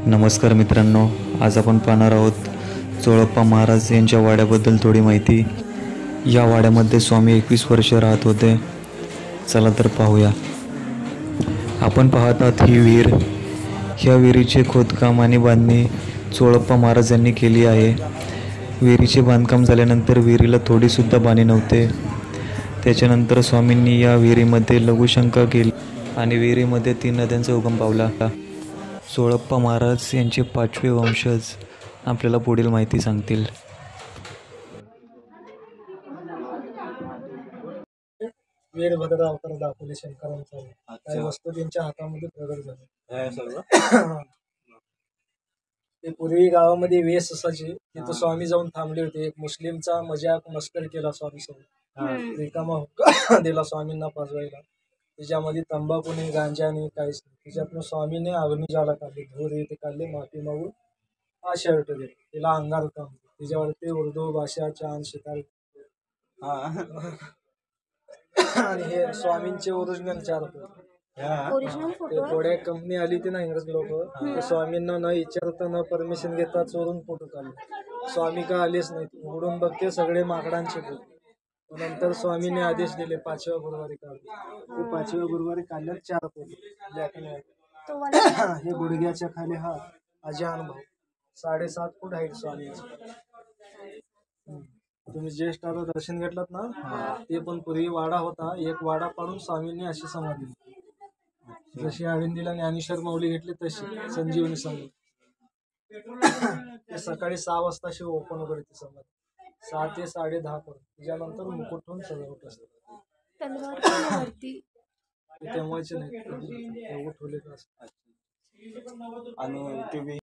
नमस्कार मित्रांनो, आज आपण पाहणार आहोत चोळप्पा महाराज यांच्या वाड्याबद्दल थोडी माहिती। या वाड्यामध्ये स्वामी 21 वर्ष राहत होते। चला तर पाहूया। आपण पाहत आहात ही विहीर। ह्या विहिरीचे खोदकाम आणि बांधणी चोळप्पा महाराज यांनी केली आहे। विहिरीचे बांधकाम झाल्यानंतर विहिरीला थोडी सुद्धा पाणी नव्हते। त्याच्यानंतर स्वामींनी या विहिरीमध्ये लघुशंका केली आणि विहिरीमध्ये 3 नद्यांचा उगम पावला। चोळप्पा महाराज यांचे 5वे वंशज आपल्याला पुढील माहिती सांगतील। वीरभद्र अवतार दाखवले शंकरांचा। काही वस्तू त्यांच्या हातामध्ये प्रगट झाल्या। ते पूर्वी गावामध्ये वेस असायचे, तिथं स्वामी जाऊन थांबले होते। एक मुस्लिमचा मजाक मस्कर केला स्वामी सोबत, रिकामा हुक्का दिला स्वामींना पाजवायला। त्याच्यामध्ये तंबाखू नाही, गांजा नाही, काहीच नाही। त्याच्यातून स्वामीने अग्निज्वाला काढली, धूर ते काढले, माफी मागून हा शर्ट दिला, तिला अंगार काम। त्याच्यावरती उर्दू भाषा, चांद सितारे आणि हे स्वामींचे ओरिजिनल 4 फोटो। थोड्या कंपनी आली होती ना इंग्रज लोक, ते स्वामींना न विचारता न परमिशन घेता चोरून फोटो काढले। स्वामी का आलेच नाही, उघडून बघते सगळे माकडांचे फोटो। नंतर स्वामीने आदेश दिले 5व्या गुरुवारी काढले। ते 5व्या गुरुवारी काढले 4 फोटो ब्लॅक अँड व्हाईट। हे गुडघ्याच्या खाली हा अजान भाऊ, 7.5 फूट हाईट स्वामींची। तुम्ही ज्येष्ठ आता दर्शन घेतलात ना, ते पण पूर्वी वाडा होता। एक वाडा पाडून स्वामींनी अशी समाधी दिली, जशी अरविंदीला ज्ञानेश्वर माऊली घेतली तशी संजीवनी समाधी। ते सकाळी 6 वाजता शिव ओपन वगैरे ती समाधी, 6 ते 10:30 पर्यंत। त्याच्यानंतर मुकुट ठेवून सजावट असते। तेव्हाचे नाही, ठेवले असते। आणि